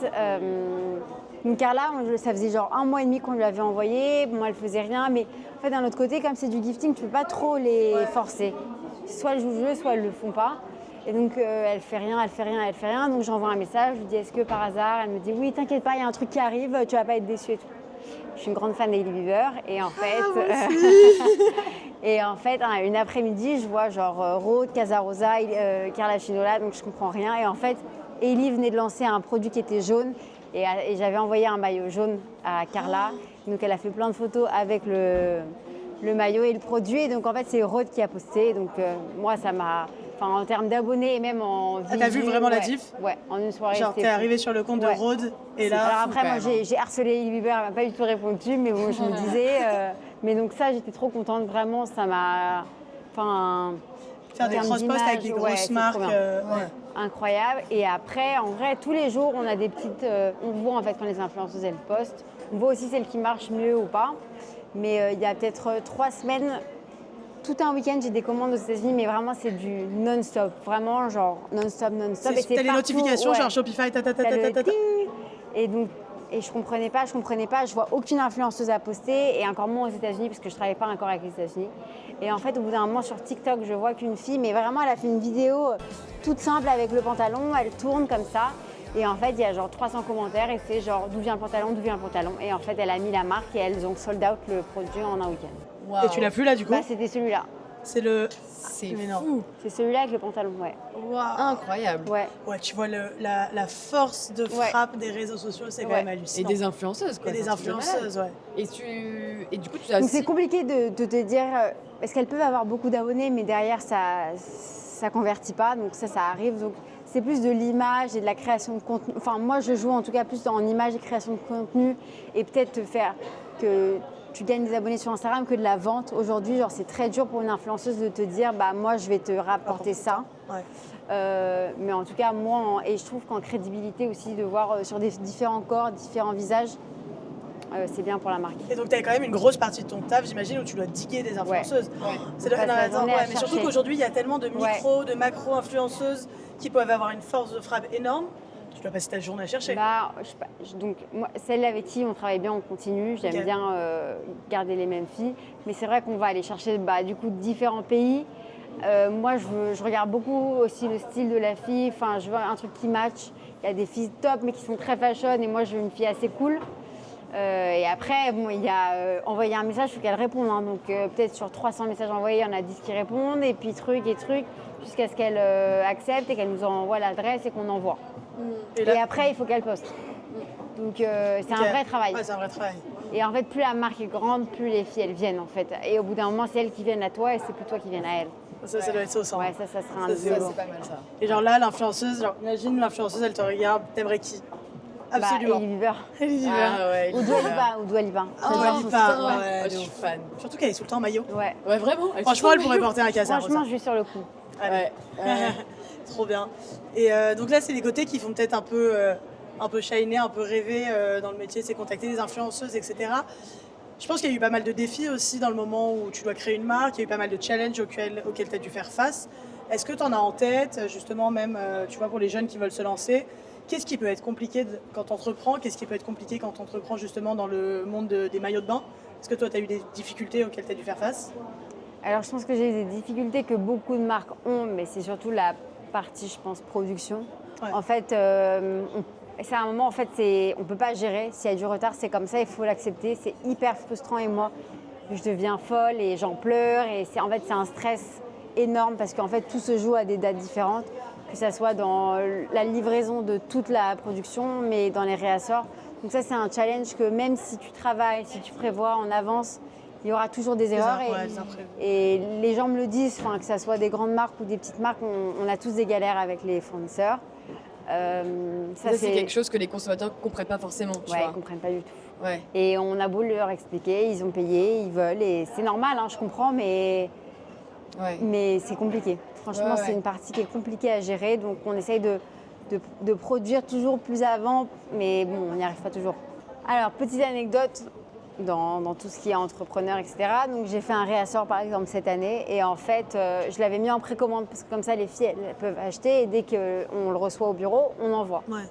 donc Carla, ça faisait genre 1 mois et demi qu'on lui avait envoyé. Moi, elle faisait rien. Mais en fait, d'un autre côté, comme c'est du gifting, tu peux pas trop les forcer. Soit elles jouent le jeu, soit elles le font pas. Et donc, elle fait rien. Donc, j'envoie un message, je lui dis, est-ce que par hasard? Elle me dit, oui, t'inquiète pas, il y a un truc qui arrive, tu vas pas être déçue et tout. Je suis une grande fan d'Hailey Bieber et en fait, une après-midi, je vois genre Rode, Casa Rosa, Carla Ginola, donc je comprends rien. Et en fait, Hailey venait de lancer un produit qui était jaune et j'avais envoyé un maillot jaune à Carla. Donc elle a fait plein de photos avec le maillot et le produit. Et donc en fait, c'est Rode qui a posté. Donc moi, ça m'a... Enfin, en termes d'abonnés et même en visu, t'as vu vraiment la diff? Ouais, en une soirée. Genre, c'était t'es fou. arrivée sur le compte de Ouais. Rode et là. Alors après, quand moi, même, j'ai harcelé Hailey Bieber, elle m'a pas du tout répondu, mais bon, je me disais... mais donc ça, j'étais trop contente, vraiment, ça m'a... Enfin... Faire en des termes cross-posts avec des d'image, grosses c'est trop marques. bien. Ouais. Incroyable. Et après, en vrai, tous les jours, on a des petites... on voit en fait quand les influenceuses, elles postent. On voit aussi celles qui marchent mieux ou pas. Mais il y a peut-être 3 semaines... Tout un week-end, j'ai des commandes aux États-Unis, mais vraiment, c'est du non-stop. Vraiment, genre non-stop. T'as les partout, notifications, ouais. genre Shopify, T'as le ta. ting. Et donc, Et je comprenais pas. Je vois aucune influenceuse à poster et encore moins aux États-Unis parce que je travaille pas encore avec les États-Unis. Et en fait, au bout d'un moment sur TikTok, je vois qu'une fille, mais vraiment, elle a fait une vidéo toute simple avec le pantalon. Elle tourne comme ça. Et en fait, il y a genre 300 commentaires et c'est genre d'où vient le pantalon, d'où vient le pantalon. Et en fait, elle a mis la marque et elles ont sold out le produit en un week-end. Et tu l'as plus là du coup? Bah, c'était celui-là. C'est le. C'est Mais non. fou. C'est celui-là avec le pantalon, ouais. Waouh. Incroyable. Ouais. Ouais, tu vois la force de frappe des réseaux sociaux, c'est quand même Et hallucinant. des influenceuses, quoi. Et des c'est un truc de malade. influenceuses, ouais. Et du coup, tu as Donc aussi... c'est compliqué de te dire, parce qu'elles peuvent avoir beaucoup d'abonnés, mais derrière ça convertit pas, donc ça arrive. Donc c'est plus de l'image et de la création de contenu. Enfin moi je joue en tout cas plus en image et création de contenu et peut-être te faire que tu gagnes des abonnés sur Instagram que de la vente. Aujourd'hui, genre c'est très dur pour une influenceuse de te dire, bah moi je vais te rapporter ça. Ouais. Mais en tout cas moi, et je trouve qu'en crédibilité aussi de voir sur des différents corps, différents visages. C'est bien pour la marque. Et donc, tu as quand même une grosse partie de ton taf, j'imagine, où tu dois diguer des influenceuses. Ouais. C'est On passe la journée à mais surtout chercher. qu'aujourd'hui, il y a tellement de micro, de macro-influenceuses qui peuvent avoir une force de frappe énorme. Tu dois passer ta journée à chercher. Bah, donc, moi, celle avec qui on travaille bien, on continue. J'aime Ok. bien garder les mêmes filles. Mais c'est vrai qu'on va aller chercher du coup différents pays. Moi, je regarde beaucoup aussi le style de la fille. Enfin, je veux un truc qui match. Il y a des filles top, mais qui sont très fashion. Et moi, je veux une fille assez cool. Et après, bon, il y a envoyer un message, il faut qu'elle réponde. Hein. Donc peut-être sur 300 messages envoyés, il y en a 10 qui répondent. Et puis truc, jusqu'à ce qu'elle accepte et qu'elle nous envoie l'adresse et qu'on envoie. Et après, il faut qu'elle poste. Donc c'est un vrai travail. Ouais, c'est un vrai travail. Et en fait, plus la marque est grande, plus les filles, elles viennent en fait. Et au bout d'un moment, c'est elles qui viennent à toi et c'est plus toi qui viennent à elles. Ça doit être sauce. Hein. Ouais, ça sera un Ça, c'est Ça, duo. c'est pas mal, ça. Et genre là, l'influenceuse, genre, imagine l'influenceuse, elle te regarde, t'aimerais qui? Absolument. Hailey Bieber. Hailey Bieber. Ah ouais. Ou Dua Lipa. Oh, J'adore son Lipa, style. ouais. Oh, je suis fan. Surtout qu'elle est tout le temps en maillot. Ouais. Ouais, vraiment. Franchement, elle pourrait porter un casar. Franchement, je suis sur le coup. Allez. Ouais. Trop bien. Et donc là, c'est les côtés qui font peut-être un peu shiner, un peu rêver dans le métier, c'est contacter des influenceuses, etc. Je pense qu'il y a eu pas mal de défis aussi dans le moment où tu dois créer une marque. Il y a eu pas mal de challenges auxquels tu as dû faire face. Est-ce que tu en as en tête, justement, même tu vois, pour les jeunes qui veulent se lancer? Qu'est-ce qui peut être compliqué quand tu entreprends? Qu'est-ce qui peut être compliqué quand tu entreprends justement dans le monde des maillots de bain? Est-ce que toi, tu as eu des difficultés auxquelles tu as dû faire face? Alors, je pense que j'ai eu des difficultés que beaucoup de marques ont, mais c'est surtout la partie, je pense, production. Ouais. En fait, c'est un moment, en fait, on ne peut pas gérer. S'il y a du retard, c'est comme ça, il faut l'accepter. C'est hyper frustrant et moi, je deviens folle et j'en pleure. Et en fait, c'est un stress énorme parce qu'en fait, tout se joue à des dates différentes, que ce soit dans la livraison de toute la production, mais dans les réassorts. Donc ça, c'est un challenge que même si tu travailles, si tu prévois en avance, il y aura toujours des erreurs. Des imprévus. Et les gens me le disent, que ce soit des grandes marques ou des petites marques, on a tous des galères avec les fournisseurs. Ça, c'est quelque chose que les consommateurs ne comprennent pas forcément. Tu Ouais, ils vois. ne comprennent pas du tout. Ouais. Et on a beau leur expliquer, ils ont payé, ils veulent, et c'est normal, hein, je comprends, mais c'est compliqué. Franchement, Ouais. c'est une partie qui est compliquée à gérer, donc on essaye de produire toujours plus avant, mais bon, on n'y arrive pas toujours. Alors, petite anecdote dans tout ce qui est entrepreneur, etc. Donc, j'ai fait un réassort, par exemple, cette année, et en fait, je l'avais mis en précommande, parce que comme ça, les filles, elles peuvent acheter, et dès qu'on le reçoit au bureau, on envoie. Ouais.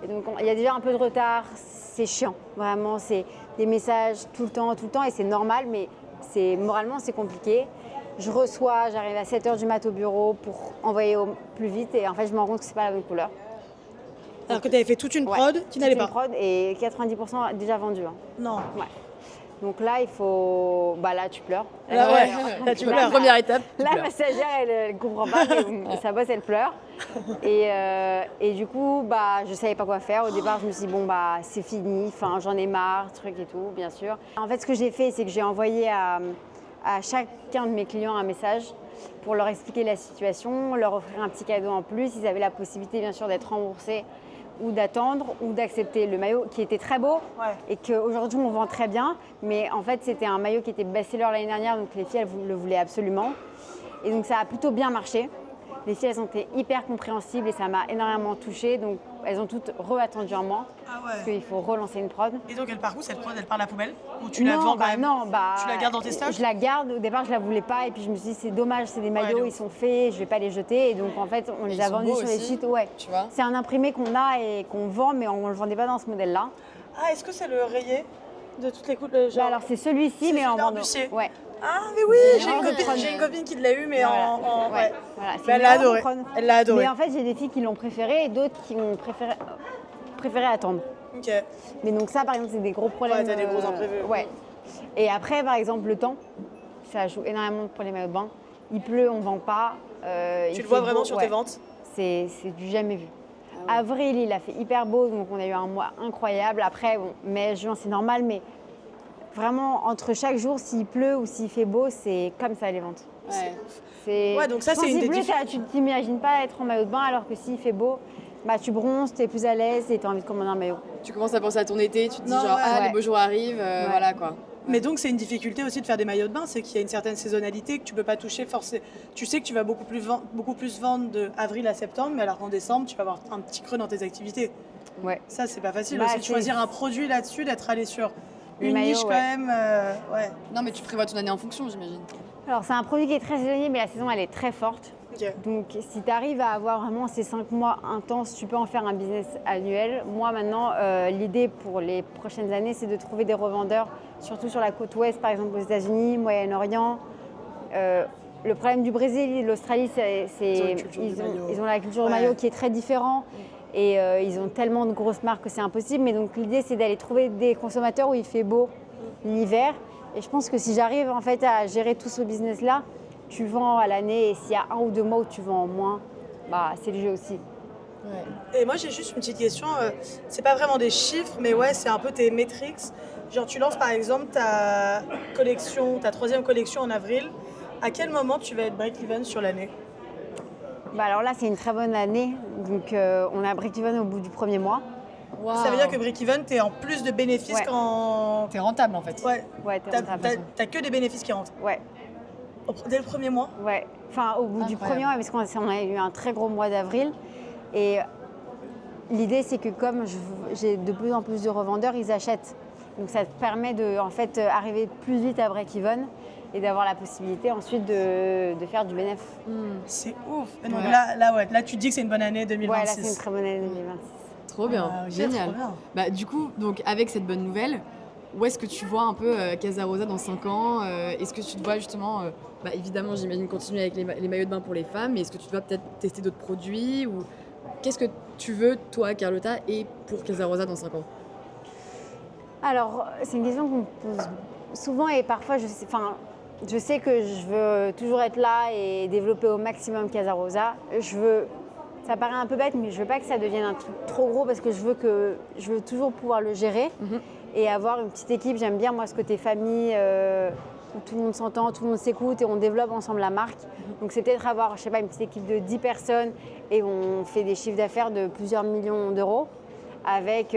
Et donc, il y a déjà un peu de retard, c'est chiant, vraiment, c'est des messages tout le temps, et c'est normal, mais moralement, c'est compliqué. Je reçois, j'arrive à 7h du mat au bureau pour envoyer au plus vite, et en fait, je me rends compte que c'est pas la bonne couleur. Alors que tu avais fait toute une prod qui n'allait pas. Toute une prod et 90% déjà vendu. Hein. Non. Ouais. Donc là, il faut... Bah là, tu pleures. Là, ouais. Là, tu pleures. Première étape. tu La pleures. massagère, elle ne comprend pas, mais sa bosse, elle pleure. Et du coup, je ne savais pas quoi faire. Au départ, je me suis dit, c'est fini, j'en ai marre, truc et tout, bien sûr. En fait, ce que j'ai fait, c'est que j'ai envoyé à chacun de mes clients un message pour leur expliquer la situation, leur offrir un petit cadeau en plus. Ils avaient la possibilité, bien sûr, d'être remboursés ou d'attendre ou d'accepter le maillot qui était très beau et qu'aujourd'hui on vend très bien. Mais en fait, c'était un maillot qui était best-seller l'année dernière, donc les filles, elles le voulaient absolument. Et donc ça a plutôt bien marché. Les filles, elles ont été hyper compréhensibles et ça m'a énormément touchée. Donc elles ont toutes re-attendu en moi parce qu'il faut relancer une prod. Et donc elle part où cette prod? Elle part à la poubelle? Ou tu la vends quand même? Non, tu la gardes dans tes stocks? Je la garde. Au départ, je la voulais pas et puis je me suis dit c'est dommage, c'est des maillots, ils sont faits, je vais pas les jeter. Et donc en fait, on les a vendus sur les sites. Ouais. Tu vois. C'est un imprimé qu'on a et qu'on vend, mais on le vendait pas dans ce modèle-là. Ah, est-ce que c'est le rayé de toutes les couleurs Bah, alors c'est celui-ci, C'est mais en celui bandeau. d'Arbusier. Ouais. Ah, mais oui, J'ai j'ai une copine qui l'a eu, mais Voilà. en Ouais. Voilà, c'est Mais elle une l'a marque adoré. Omicron. Elle l'a adoré. Mais en fait, j'ai des filles qui l'ont préféré et d'autres qui ont préféré attendre. Ok. Mais donc ça, par exemple, c'est des gros problèmes. Ouais, t'as des gros imprévus. Ouais. Et après, par exemple, le temps, ça joue énormément pour les maillots de bain. Il pleut, on vend pas. Tu il le vois fait vraiment beau, sur ouais. tes ventes? C'est du jamais vu. Avril, il a fait hyper beau, donc on a eu un mois incroyable. Après, bon, mai, juin, c'est normal, mais vraiment, entre chaque jour, s'il pleut ou s'il fait beau, c'est comme ça les ventes. Ouais. Ouais, donc ça, Je pense c'est une qu'il des pleut, tu t'imagines pas être en maillot de bain, alors que s'il fait beau, bah, tu bronzes, tu es plus à l'aise et tu as envie de commander un maillot. Tu commences à penser à ton été, tu te dis Non, genre, ouais. ah, Ouais. les beaux jours arrivent, Ouais. voilà quoi. Mais donc, c'est une difficulté aussi de faire des maillots de bain, c'est qu'il y a une certaine saisonnalité que tu peux pas toucher forcément. Tu sais que tu vas beaucoup plus vendre de avril à septembre, mais alors qu'en décembre, tu vas avoir un petit creux dans tes activités. Ouais. Ça, c'est pas facile Bah, aussi de c'est- choisir un produit là-dessus, d'être allé sur Les une maillots, niche quand ouais. même. Ouais. Non, mais tu prévois ton année en fonction, j'imagine. Alors, c'est un produit qui est très saisonnier, mais la saison, elle est très forte. Ok. Donc, si tu arrives à avoir vraiment ces 5 mois intenses, tu peux en faire un business annuel. Moi, maintenant, l'idée pour les prochaines années, c'est de trouver des revendeurs, surtout sur la côte ouest, par exemple aux États-Unis, Moyen-Orient. Le problème du Brésil et de l'Australie, Ils ont une culture du maillot. ils ont la culture du Ouais. maillot qui est très différente. Et ils ont tellement de grosses marques que c'est impossible. Mais donc, l'idée, c'est d'aller trouver des consommateurs où il fait beau l'hiver. Et je pense que si j'arrive en fait à gérer tout ce business-là, tu vends à l'année et s'il y a 1 ou 2 mois où tu vends en moins, bah, c'est le jeu aussi. Et moi, j'ai juste une petite question. C'est pas vraiment des chiffres, mais ouais, c'est un peu tes métriques. Genre, tu lances par exemple ta collection, ta 3e collection en avril. À quel moment tu vas être break-even sur l'année? Bah, alors là, c'est une très bonne année. Donc, on a break-even au bout du premier mois. Ça veut dire que break-even, t'es en plus de bénéfices Ouais. quand. T'es rentable en fait. Ouais. Ouais, t'es T'as rentable. t'as que des bénéfices qui rentrent. Ouais, Dès le premier mois? ouais. Enfin, au bout du Incroyable. premier mois, parce qu'on a eu un très gros mois d'avril. Et l'idée, c'est que comme j'ai de plus en plus de revendeurs, ils achètent. Donc, ça te permet de en fait, arriver plus vite à break-even et d'avoir la possibilité ensuite de faire du bénéfice. C'est ouf. Et donc Ouais. là, tu te dis que c'est une bonne année Ouais, 2026. là, c'est une très bonne année 2026. Trop bien, Ah, ok, génial. trop bien. Bah, du coup, donc, avec cette bonne nouvelle, où est-ce que tu vois un peu Casa Rosa dans 5 ans Est-ce que tu te vois justement, bah, évidemment, j'imagine continuer avec les maillots de bain pour les femmes, mais est-ce que tu vas peut-être tester d'autres produits ou qu'est-ce que tu veux, toi, Carlotta, et pour Casa Rosa dans 5 ans? Alors, c'est une question qu'on me pose souvent et parfois, je sais que je veux toujours être là et développer au maximum Casa Rosa. Ça paraît un peu bête, mais je veux pas que ça devienne un truc trop gros parce que je veux toujours pouvoir le gérer et avoir une petite équipe. J'aime bien, moi, ce côté famille où tout le monde s'entend, tout le monde s'écoute et on développe ensemble la marque. Donc, c'est peut-être avoir, je sais pas, une petite équipe de 10 personnes et on fait des chiffres d'affaires de plusieurs millions d'euros avec...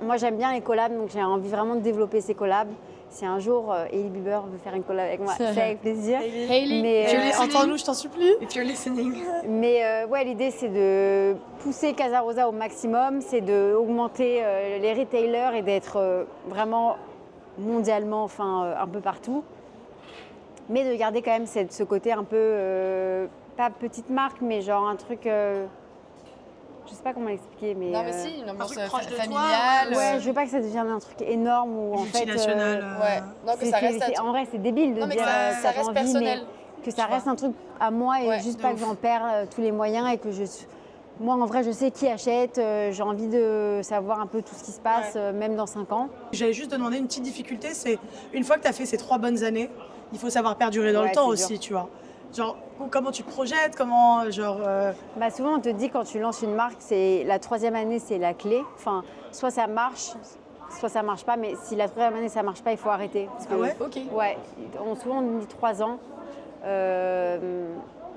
moi, j'aime bien les collabs, donc j'ai envie vraiment de développer ces collabs. Si un jour Hailey Bieber veut faire une collab avec moi, c'est avec plaisir. Hailey, Mais, if you're listening- Entends-nous, je t'en supplie. if you're listening. Mais ouais, l'idée, c'est de pousser Casa Rosa au maximum, c'est d'augmenter les retailers et d'être vraiment mondialement, enfin, un peu partout. Mais de garder quand même ce côté un peu, pas petite marque, mais genre un truc... je sais pas comment l'expliquer, mais... Non, mais si, une ambiance truc proche de toi, familiale. Ouais, je veux pas que ça devienne un truc énorme où en fait... Multinational. Ouais, non, que ça reste à en vrai, c'est débile de Non, mais dire que ça t'as reste envie, personnel. mais que ça reste un truc à moi et Ouais, juste de pas ouf. que j'en perds tous les moyens et que moi, en vrai, je sais qui achète, j'ai envie de savoir un peu tout ce qui se passe, même dans 5 ans. J'allais juste te demander une petite difficulté, c'est une fois que tu as fait ces 3 bonnes années, il faut savoir perdurer dans le Ouais, temps c'est aussi, dur. tu vois. Genre, comment tu te projettes, comment, genre... Bah, souvent, on te dit quand tu lances une marque, c'est la 3e année, c'est la clé. Enfin, soit ça marche, soit ça marche pas, mais si la 3e année, ça marche pas, il faut arrêter. Parce que- Ah ouais Ok. Ouais, souvent on dit 3 ans.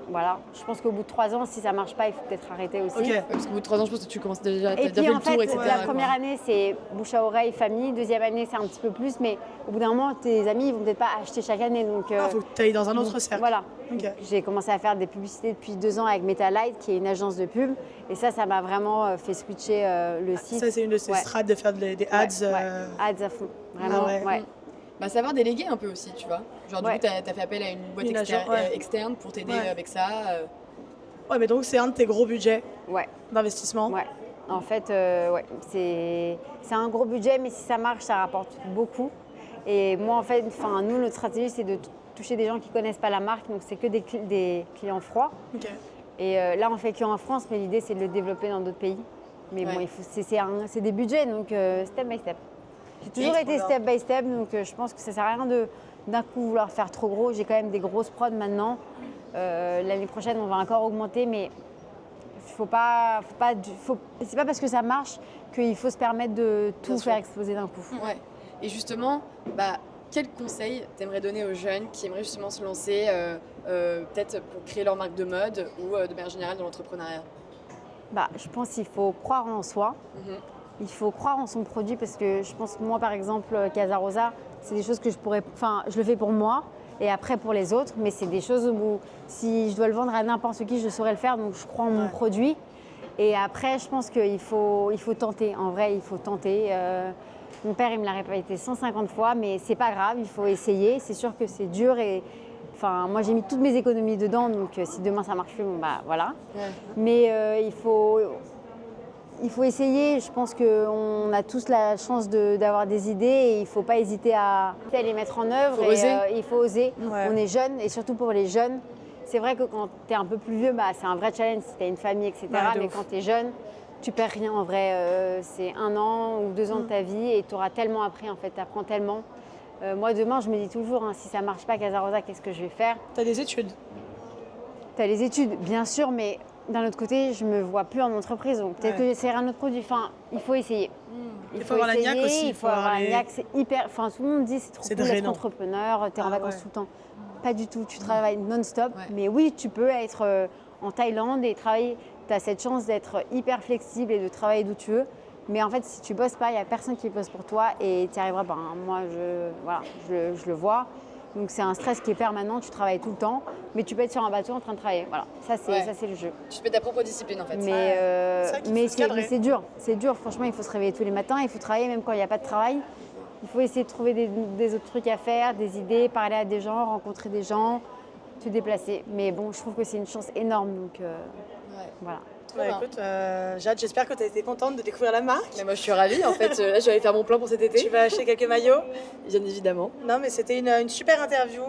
Voilà, je pense qu'au bout de 3 ans, si ça marche pas, il faut peut-être arrêter aussi. Ok. Ouais, parce qu'au bout de 3 ans, je pense que tu commences déjà, t'as Et déjà puis fait en le tour, fait, etc. la quoi. première année, c'est bouche à oreille, famille. 2e année, c'est un petit peu plus, mais au bout d'un moment, tes amis, ils vont peut-être pas acheter chaque année. Donc, Il faut que tu ailles dans un autre cercle. Voilà. Ok. J'ai commencé à faire des publicités depuis 2 ans avec Metalight, qui est une agence de pub. Et ça m'a vraiment fait switcher le site. Ça, c'est une de ces Ouais. strates de faire des Ouais, ads. ouais. Ads à fond. Vraiment, Ah ouais. ouais. Bah, savoir déléguer un peu aussi, tu vois. Genre, du Ouais. coup, t'as fait appel à une boîte Une agence, ouais. externe pour t'aider Ouais. avec ça. Ouais, mais donc c'est un de tes gros budgets Ouais. d'investissement. Ouais. En fait, ouais, c'est un gros budget, mais si ça marche, ça rapporte beaucoup. Et moi, en fait, nous, notre stratégie, c'est de toucher des gens qui ne connaissent pas la marque, donc c'est que des clients froids. Ok. Et là, on fait qu'en France, mais l'idée, c'est de le développer dans d'autres pays. Mais bon, c'est des budgets, donc step by step. J'ai toujours été step by step, donc je pense que ça ne sert à rien d'un coup vouloir faire trop gros. J'ai quand même des grosses prods maintenant. L'année prochaine, on va encore augmenter, mais c'est pas parce que ça marche qu'il faut se permettre de tout faire exploser d'un coup. Ouais. Et justement, quel conseil t'aimerais donner aux jeunes qui aimeraient justement se lancer, peut-être pour créer leur marque de mode ou de manière générale dans l'entrepreneuriat? Je pense qu'il faut croire en soi. Il faut croire en son produit parce que je pense, moi par exemple, Casa Rosa, c'est des choses que je le fais pour moi et après pour les autres, mais c'est des choses où si je dois le vendre à n'importe qui, je saurais le faire, donc je crois en mon produit. Et après, je pense qu'il faut tenter. En vrai, il faut tenter. Mon père, il me l'a répété 150 fois, mais c'est pas grave, il faut essayer. C'est sûr que c'est dur et moi j'ai mis toutes mes économies dedans, donc si demain ça marche plus, voilà. Ouais. Mais il faut essayer. Je pense qu'on a tous la chance d'avoir des idées et il ne faut pas hésiter à les mettre en œuvre. Il faut oser. Ouais. On est jeunes et surtout pour les jeunes, c'est vrai que quand tu es un peu plus vieux, c'est un vrai challenge si tu as une famille, etc. Mais quand tu es jeune, tu perds rien en vrai. C'est 1 an ou 2 ans de ta vie et tu auras tellement appris en fait, tu apprends tellement. Moi demain, je me dis toujours, si ça ne marche pas Casa Rosa, qu'est-ce que je vais faire? Tu as des études? Tu as les études, bien sûr, mais d'un autre côté, je ne me vois plus en entreprise, donc peut-être que j'essaierai un autre produit. Il faut essayer. Il faut avoir la niaque aussi. Il faut avoir la niaque, c'est hyper... tout le monde dit c'est trop cool d'être entrepreneur, tu es en vacances tout le temps. Pas du tout, tu travailles non-stop. Ouais. Mais oui, tu peux être en Thaïlande et travailler. Tu as cette chance d'être hyper flexible et de travailler d'où tu veux. Mais en fait, si tu bosses pas, il n'y a personne qui bosse pour toi et tu n'y arriveras pas. Moi, je le vois. Donc c'est un stress qui est permanent, tu travailles tout le temps, mais tu peux être sur un bateau en train de travailler. Voilà, ça c'est le jeu. Tu fais ta propre discipline en fait. Mais c'est dur, franchement, il faut se réveiller tous les matins, il faut travailler même quand il n'y a pas de travail. Il faut essayer de trouver des autres trucs à faire, des idées, parler à des gens, rencontrer des gens, te déplacer. Mais bon, je trouve que c'est une chance énorme, donc voilà. Écoute, Jade, j'espère que tu as été contente de découvrir la marque. Mais moi, je suis ravie. En fait, là, je vais aller faire mon plan pour cet été. Tu vas acheter quelques maillots? Bien évidemment. Non, mais c'était une super interview.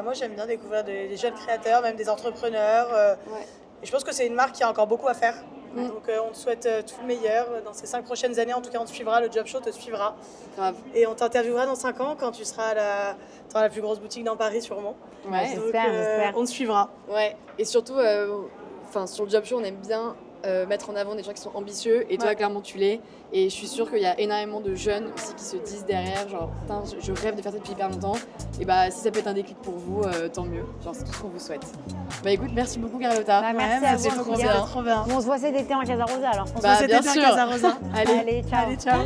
Moi, j'aime bien découvrir des jeunes créateurs, même des entrepreneurs. Et je pense que c'est une marque qui a encore beaucoup à faire. Donc, on te souhaite tout le meilleur dans ces 5 prochaines années. En tout cas, on te suivra. Le Job Show te suivra. Grave. Et on t'interviewera dans 5 ans quand tu seras dans la plus grosse boutique dans Paris, sûrement. Ouais, j'espère. On te suivra. Ouais. Et surtout, sur le Job Show, on aime bien mettre en avant des gens qui sont ambitieux et toi clairement tu l'es et je suis sûre qu'il y a énormément de jeunes aussi qui se disent derrière genre putain je rêve de faire ça depuis hyper longtemps et si ça peut être un déclic pour vous tant mieux, genre c'est tout ce qu'on vous souhaite. Écoute, merci beaucoup Carlotta. Merci à vous, trop bien. On se voit cet été en Casa Rosa alors. On se voit cet été en Casa Rosa. Allez, ciao. Allez, ciao.